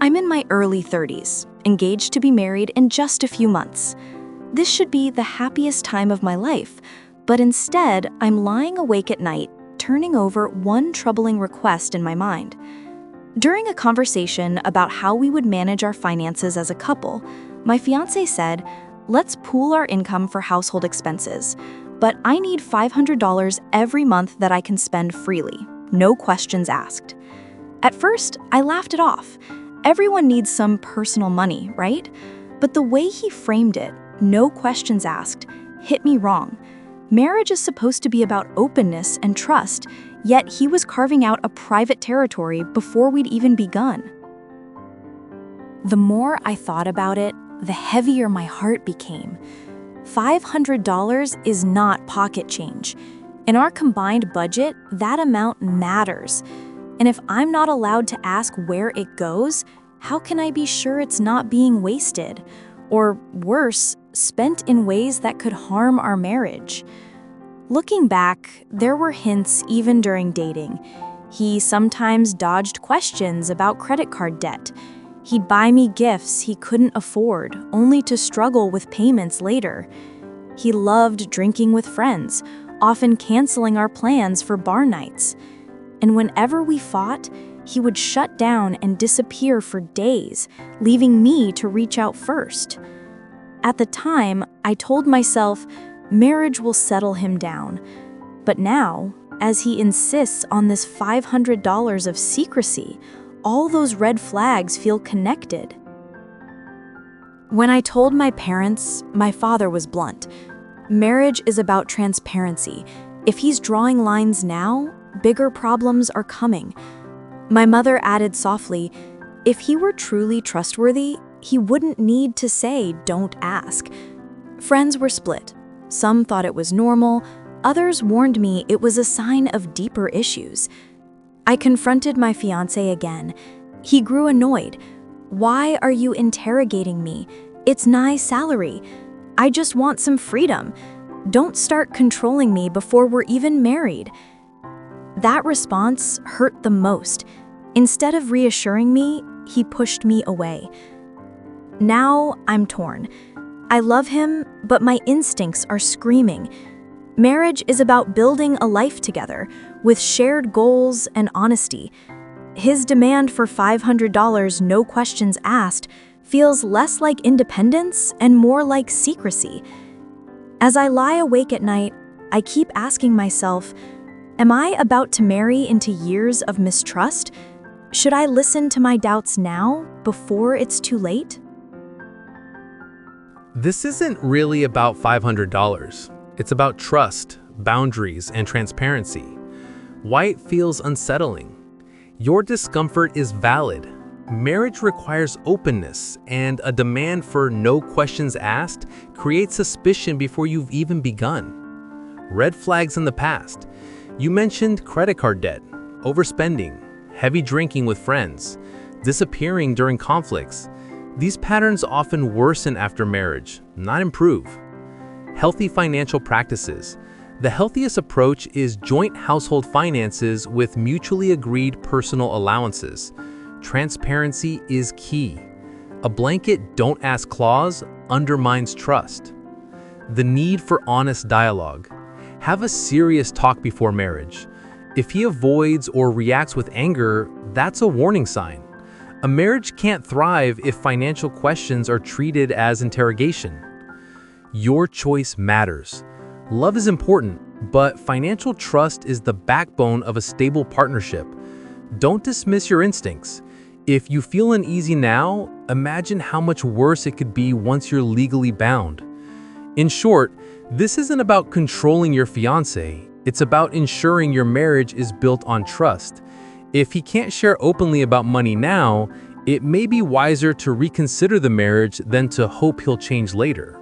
I'm in my early 30s, engaged to be married in just a few months. This should be the happiest time of my life, but instead, I'm lying awake at night, turning over one troubling request in my mind. During a conversation about how we would manage our finances as a couple, my fiance said, "Let's pool our income for household expenses, but I need $500 every month that I can spend freely, no questions asked." At first, I laughed it off. Everyone needs some personal money, right? But the way he framed it, no questions asked, hit me wrong. Marriage is supposed to be about openness and trust, yet he was carving out a private territory before we'd even begun. The more I thought about it, the heavier my heart became. $500 is not pocket change. In our combined budget, that amount matters. And if I'm not allowed to ask where it goes, how can I be sure it's not being wasted? Or worse, spent in ways that could harm our marriage? Looking back, there were hints even during dating. He sometimes dodged questions about credit card debt. He'd buy me gifts he couldn't afford, only to struggle with payments later. He loved drinking with friends, often canceling our plans for bar nights. And whenever we fought, he would shut down and disappear for days, leaving me to reach out first. At the time, I told myself, marriage will settle him down. But now, as he insists on this $500 of secrecy, all those red flags feel connected. When I told my parents, my father was blunt. Marriage is about transparency. If he's drawing lines now, bigger problems are coming. My mother added softly, if he were truly trustworthy, he wouldn't need to say, "Don't ask." Friends were split. Some thought it was normal, others warned me it was a sign of deeper issues. I confronted my fiancé again. He grew annoyed. "Why are you interrogating me? It's Nye's salary. I just want some freedom. Don't start controlling me before we're even married." That response hurt the most. Instead of reassuring me, he pushed me away. Now I'm torn. I love him, but my instincts are screaming. Marriage is about building a life together, with shared goals and honesty. His demand for $500, no questions asked, feels less like independence and more like secrecy. As I lie awake at night, I keep asking myself, am I about to marry into years of mistrust? Should I listen to my doubts now, before it's too late? This isn't really about $500. It's about trust, boundaries, and transparency. Why it feels unsettling. Your discomfort is valid. Marriage requires openness, and a demand for no questions asked creates suspicion before you've even begun. Red flags in the past. You mentioned credit card debt, overspending, heavy drinking with friends, disappearing during conflicts. These patterns often worsen after marriage, not improve. Healthy financial practices. The healthiest approach is joint household finances with mutually agreed personal allowances. Transparency is key. A blanket "don't ask" clause undermines trust. The need for honest dialogue. Have a serious talk before marriage. If he avoids or reacts with anger, that's a warning sign. A marriage can't thrive if financial questions are treated as interrogation. Your choice matters. Love is important, but financial trust is the backbone of a stable partnership. Don't dismiss your instincts. If you feel uneasy now, imagine how much worse it could be once you're legally bound. In short, this isn't about controlling your fiancé. It's about ensuring your marriage is built on trust. If he can't share openly about money now, it may be wiser to reconsider the marriage than to hope he'll change later.